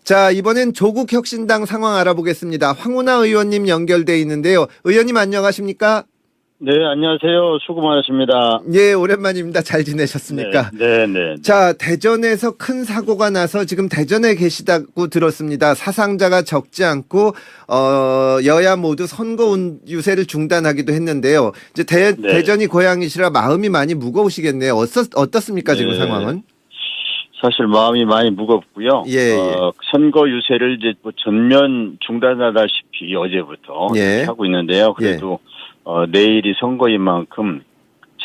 자, 이번엔 조국혁신당 상황 알아보겠습니다. 황운하 의원님 연결돼 있는데요. 의원님 안녕하십니까? 네, 안녕하세요. 수고 많으십니다. 예, 오랜만입니다. 잘 네, 지내셨습니까? 네. 자, 대전에서 큰 사고가 나서 지금 대전에 계시다고 들었습니다. 사상자가 적지 않고 여야 모두 선거 유세를 중단하기도 했는데요. 이제 네. 대전이 고향이시라 마음이 많이 무거우시겠네요. 어떻습니까, 지금 네. 상황은? 사실 마음이 많이 무겁고요. 예. 선거 유세를 이제 뭐 전면 중단하다시피 어제부터 예. 이렇게 하고 있는데요. 그래도 내일이 선거인 만큼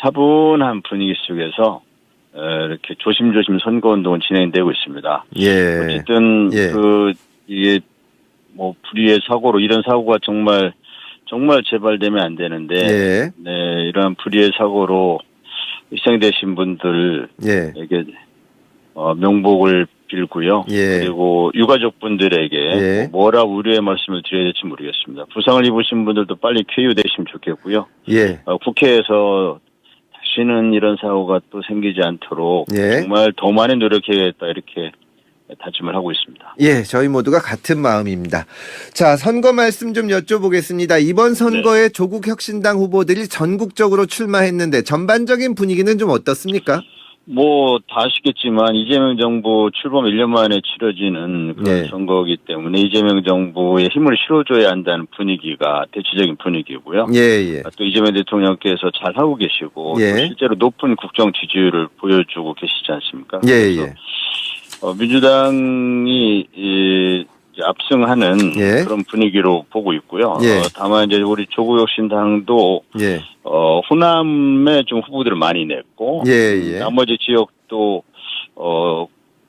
차분한 분위기 속에서 이렇게 조심조심 선거 운동은 진행되고 있습니다. 예. 어쨌든 예. 이게 뭐 불의의 사고로 이런 사고가 정말 재발되면 안 되는데 예. 네, 이런 불의의 사고로 희생되신 분들에게 예. 명복을 빌고요. 예. 그리고 유가족분들에게 예. 뭐라 우려의 말씀을 드려야 될지 모르겠습니다. 부상을 입으신 분들도 빨리 쾌유되시면 좋겠고요. 예. 국회에서 다시는 이런 사고가 또 생기지 않도록 예. 정말 더 많이 노력해야겠다 이렇게 다짐을 하고 있습니다. 예, 저희 모두가 같은 마음입니다. 자, 선거 말씀 좀 여쭤보겠습니다. 이번 선거에 조국혁신당 후보들이 전국적으로 출마했는데 전반적인 분위기는 좀 어떻습니까? 뭐 다 아시겠지만 이재명 정부 출범 1년 만에 치러지는 그런 선거이기 때문에 이재명 정부에 힘을 실어줘야 한다는 분위기가 대체적인 분위기고요. 예. 또 이재명 대통령께서 잘하고 계시고 또 실제로 높은 국정 지지율을 보여주고 계시지 않습니까? 예. 민주당이 압승하는 그런 분위기로 보고 있고요. 예. 다만 이제 우리 조국혁신당도 호남에 좀 후보들을 많이 냈고 나머지 지역도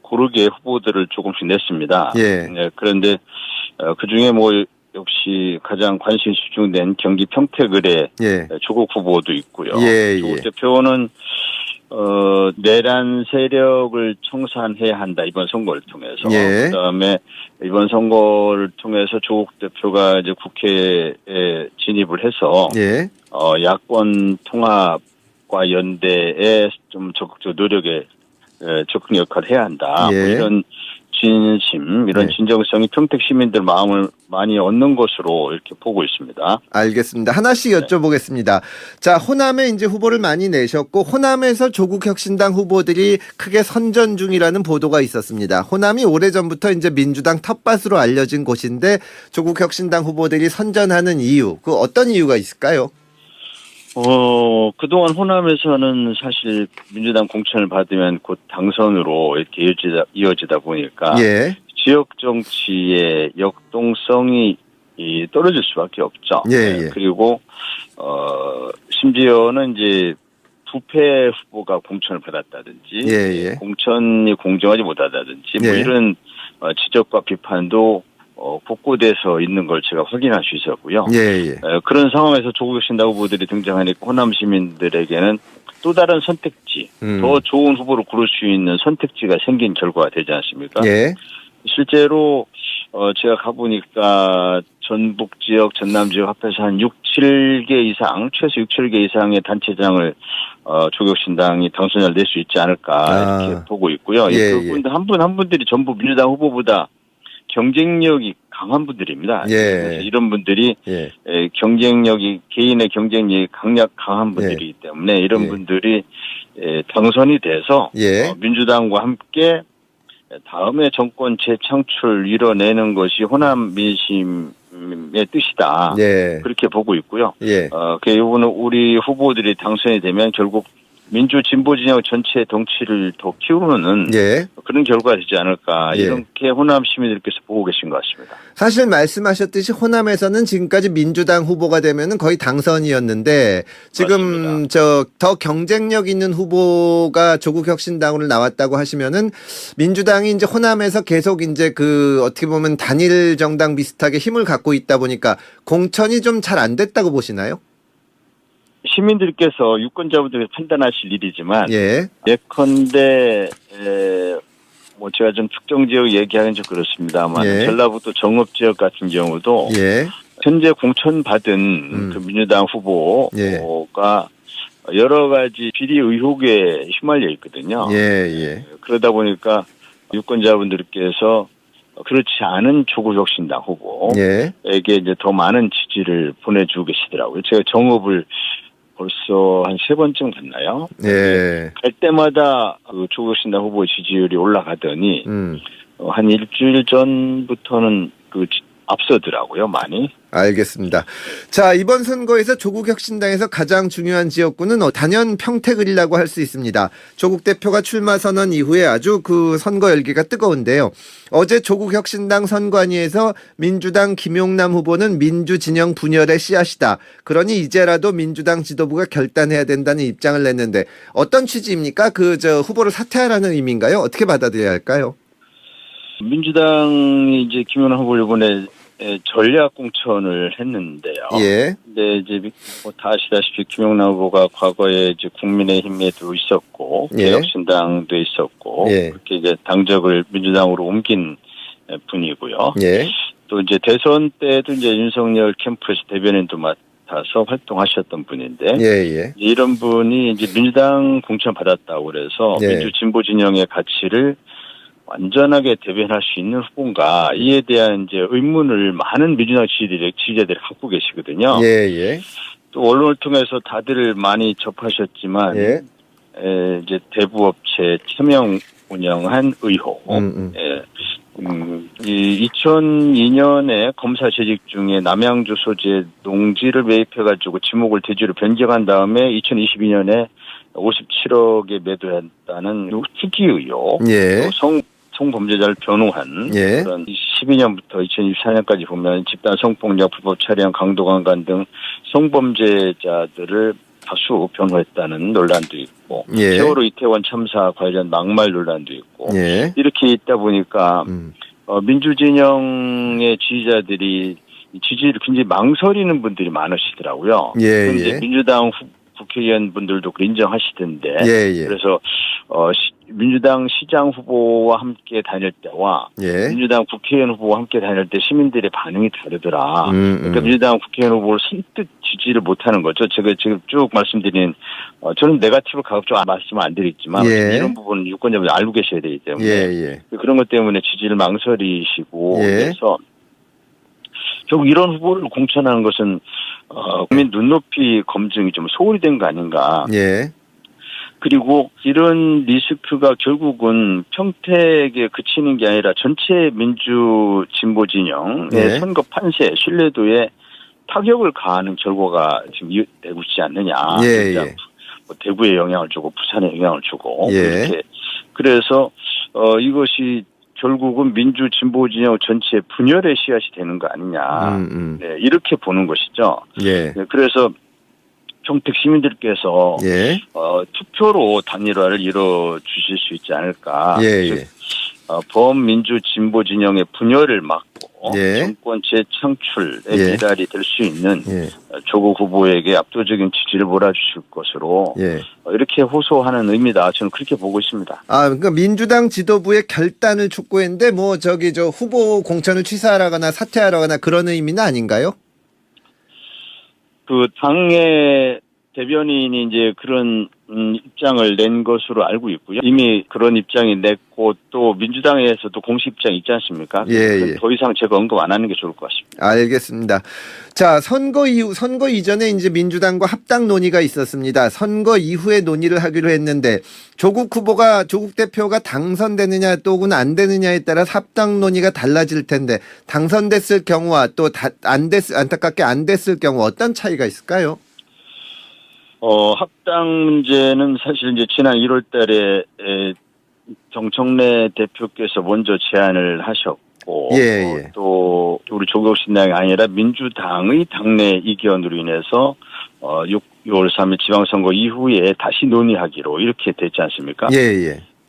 고르게 후보들을 조금씩 냈습니다. 네, 그런데 그중에 뭐 역시 가장 관심 집중된 경기 평택을의 조국 후보도 있고요. 조국 대표는 내란 세력을 청산해야 한다 이번 선거를 통해서. 그다음에 이번 선거를 통해서 조국 대표가 이제 국회에 진입을 해서 야권 통합과 연대에 좀 적극적 노력에 적극 역할을 해야 한다. 뭐 이런 진심, 이런 진정성이 평택 시민들 마음을 많이 얻는 것으로 이렇게 보고 있습니다. 알겠습니다. 하나씩 여쭤보겠습니다. 자, 호남에 이제 후보를 많이 내셨고 호남에서 조국혁신당 후보들이 크게 선전 중이라는 보도가 있었습니다. 호남이 오래전부터 이제 민주당 텃밭으로 알려진 곳인데 조국혁신당 후보들이 선전하는 이유, 그 어떤 이유가 있을까요? 그동안 호남에서는 사실 민주당 공천을 받으면 곧 당선으로 이렇게 이어지다 보니까 지역 정치의 역동성이 떨어질 수밖에 없죠. 그리고 심지어는 이제 부패 후보가 공천을 받았다든지 공천이 공정하지 못하다든지 뭐 이런 지적과 비판도 곳곳에서 있는 걸 제가 확인할 수 있었고요. 그런 상황에서 조국혁신당 후보들이 등장하니까 호남 시민들에게는 또 다른 선택지, 더 좋은 후보를 고를 수 있는 선택지가 생긴 결과가 되지 않습니까? 실제로 제가 가보니까 전북 지역, 전남 지역 합해서 한 6, 7개 이상, 최소 6, 7개 이상의 단체장을 조국혁신당이 당선자를 낼 수 있지 않을까 이렇게 보고 있고요. 그분들 한 분 한 분들이 전부 민주당 후보보다 경쟁력이 강한 분들입니다. 그래서 이런 분들이 개인의 경쟁력이 강한 분들이기 때문에 이런 분들이 당선이 돼서 민주당과 함께 다음에 정권 재창출 이뤄내는 것이 호남 민심의 뜻이다. 그렇게 보고 있고요. 이번에 우리 후보들이 당선이 되면 결국 민주 진보 진영 전체 덩치를 더 키우는 그런 결과가 되지 않을까 이렇게 호남 시민들께서 보고 계신 것 같습니다. 사실 말씀하셨듯이 호남에서는 지금까지 민주당 후보가 되면은 거의 당선이었는데 지금 더 경쟁력 있는 후보가 조국혁신당으로 나왔다고 하시면은 민주당이 이제 호남에서 계속 이제 그 어떻게 보면 단일 정당 비슷하게 힘을 갖고 있다 보니까 공천이 좀 잘 안 됐다고 보시나요? 시민들께서 유권자분들이 판단하실 일이지만 예컨대 뭐 제가 좀 특정 지역 얘기하기는 좀 그렇습니다만 전라북도 정읍 지역 같은 경우도 현재 공천 받은 그 민주당 후보가 여러 가지 비리 의혹에 휘말려 있거든요. 그러다 보니까 유권자분들께서 그렇지 않은 조국혁신당 후보에게 이제 더 많은 지지를 보내주고 계시더라고요. 제가 정읍을 벌써 한 3번쯤 갔나요? 갈 때마다 그 조국혁신당 후보의 지지율이 올라가더니 한 일주일 전부터는 앞서더라고요, 많이. 알겠습니다. 자, 이번 선거에서 조국혁신당에서 가장 중요한 지역구는 단연 평택을이라고 할 수 있습니다. 조국 대표가 출마 선언 이후에 아주 그 선거 열기가 뜨거운데요. 어제 조국혁신당 선관위에서 민주당 김용남 후보는 민주진영 분열의 씨앗이다. 그러니 이제라도 민주당 지도부가 결단해야 된다는 입장을 냈는데 어떤 취지입니까? 후보를 사퇴하라는 의미인가요? 어떻게 받아들여야 할까요? 민주당이 이제 김용남 후보를 이번에 전략 공천을 했는데요. 근데 이제 다 아시다시피 김용남 후보가 과거에 이제 국민의힘에도 있었고, 개혁신당도 있었고, 그렇게 이제 당적을 민주당으로 옮긴 분이고요. 또 이제 대선 때도 이제 윤석열 캠프에서 대변인도 맡아서 활동하셨던 분인데, 이런 분이 이제 민주당 공천 받았다고 그래서 민주 진보 진영의 가치를 완전하게 대변할 수 있는 후보인가 이에 대한 이제 의문을 많은 민주당 지지자들이 갖고 계시거든요. 또 언론을 통해서 다들 많이 접하셨지만 이제 대부업체 차명 운영한 의혹. 이 2002년에 검사 재직 중에 남양주 소재 농지를 매입해가지고 지목을 대지로 변경한 다음에 2022년에 57억에 매도했다는 투기 의혹. 성범죄자를 변호한 그런 12년부터 2024년까지 보면 집단 성폭력, 불법 촬영, 강도강간 등 성범죄자들을 다수 변호했다는 논란도 있고 세월호 이태원 참사 관련 막말 논란도 있고 이렇게 있다 보니까 민주진영의 지지자들이 지지를 굉장히 망설이는 분들이 많으시더라고요. 그런데 민주당 국회의원분들도 인정하시던데 그래서 민주당 시장 후보와 함께 다닐 때와 민주당 국회의원 후보와 함께 다닐 때 시민들의 반응이 다르더라. 그러니까 민주당 국회의원 후보를 선뜻 지지를 못하는 거죠. 제가 지금 쭉 말씀드린 저는 네거티브 가급적 말씀을 안 드리지만 이런 부분은 유권자분들 알고 계셔야 되기 때문에 그런 것 때문에 지지를 망설이시고 그래서 결국 이런 후보를 공천하는 것은 국민 눈높이 검증이 좀 소홀히 된 거 아닌가. 그리고 이런 리스크가 결국은 평택에 그치는 게 아니라 전체 민주 진보 진영의 선거 판세, 신뢰도에 타격을 가하는 결과가 지금 되고 있지 않느냐. 뭐 대구에 영향을 주고 부산에 영향을 주고 이렇게 그래서 이것이 결국은 민주 진보 진영 전체 분열의 씨앗이 되는 거 아니냐. 이렇게 보는 것이죠. 그래서 평택 시민들께서 투표로 단일화를 이뤄 주실 수 있지 않을까. 즉, 범민주 진보 진영의 분열을 막고 정권 재창출의 기달이 될 수 있는 조국 후보에게 압도적인 지지를 몰아주실 것으로 이렇게 호소하는 의미다. 저는 그렇게 보고 있습니다. 그러니까 민주당 지도부의 결단을 촉구했는데 후보 공천을 취소하거나 사퇴하거나 그런 의미는 아닌가요? 그 당의 대변인이 이제 그런 입장을 낸 것으로 알고 있고요. 이미 그런 입장이 냈고 또 민주당에서도 공식 입장이 있지 않습니까? 더 이상 제가 언급 안 하는 게 좋을 것 같습니다. 알겠습니다. 자, 선거 이전에 이제 민주당과 합당 논의가 있었습니다. 선거 이후에 논의를 하기로 했는데 조국 대표가 당선되느냐 또는 안 되느냐에 따라 합당 논의가 달라질 텐데 당선됐을 경우와 또 안타깝게 안 됐을 경우 어떤 차이가 있을까요? 합당 문제는 사실 이제 지난 1월 달에 정청래 대표께서 먼저 제안을 하셨고, 또 우리 조국혁신당이 아니라 민주당의 당내 이견으로 인해서 6월 3일 지방선거 이후에 다시 논의하기로 이렇게 됐지 않습니까?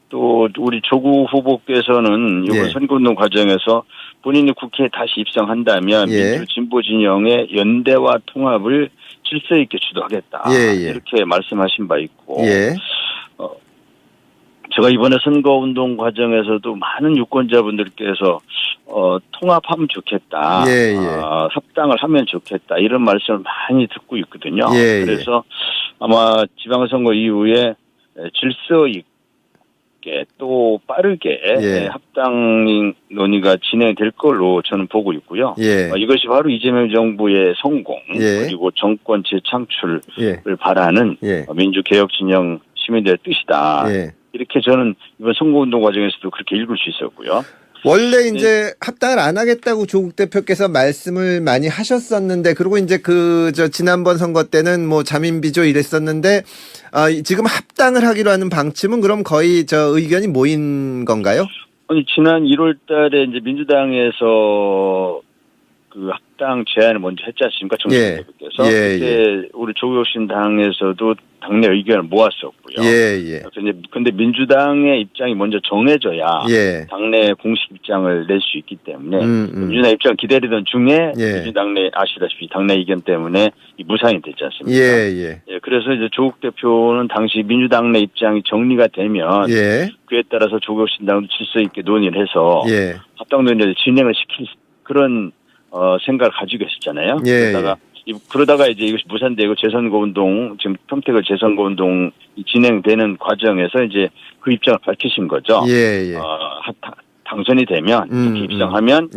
또 우리 조국 후보께서는 이번 선거운동 과정에서 본인이 국회에 다시 입성한다면 민주 진보 진영의 연대와 통합을 질서 있게 주도하겠다. 이렇게 말씀하신 바 있고 제가 이번에 선거운동 과정에서도 많은 유권자분들께서 통합하면 좋겠다. 합당을 하면 좋겠다. 이런 말씀을 많이 듣고 있거든요. 그래서 아마 지방선거 이후에 질서 가볍게 또 빠르게 예. 합당 논의가 진행될 걸로 저는 보고 있고요. 예. 이것이 바로 이재명 정부의 성공 예. 그리고 정권 재창출을 예. 바라는 예. 민주개혁 진영 시민들의 뜻이다. 예. 이렇게 저는 이번 선거운동 과정에서도 그렇게 읽을 수 있었고요. 원래 이제 합당을 안 하겠다고 조국 대표께서 말씀을 많이 하셨었는데, 그리고 이제 지난번 선거 때는 뭐 자민비조 이랬었는데, 지금 합당을 하기로 하는 방침은 그럼 거의 의견이 모인 건가요? 아니, 지난 1월 달에 이제 민주당에서 그 합당 제안을 먼저 했지 않습니까? 정치인 대표께서. 그때 우리 조국혁신당에서도 당내 의견을 모았었고요. 근데 민주당의 입장이 먼저 정해져야 당내 공식 입장을 낼 수 있기 때문에 민주당 입장을 기다리던 중에 민주당 내 아시다시피 당내 의견 때문에 무산이 됐지 않습니까? 그래서 이제 조국 대표는 당시 민주당 내 입장이 정리가 되면 그에 따라서 조국혁신당도 질서 있게 논의를 해서 합당 논의를 진행을 시킬 그런 생각을 가지고 있었잖아요. 그러다가 이제 이것이 무산되고 재선거운동, 지금 평택을 재선거운동이 진행되는 과정에서 이제 그 입장을 밝히신 거죠. 당선이 되면, 이렇게 입장하면,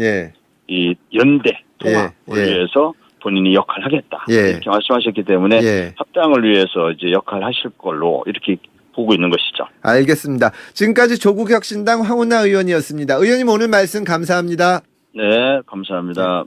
이 연대, 통합을 위해서 본인이 역할을 하겠다. 이렇게 말씀하셨기 때문에 합당을 위해서 이제 역할을 하실 걸로 이렇게 보고 있는 것이죠. 알겠습니다. 지금까지 조국혁신당 황운하 의원이었습니다. 의원님 오늘 말씀 감사합니다. 네, 감사합니다.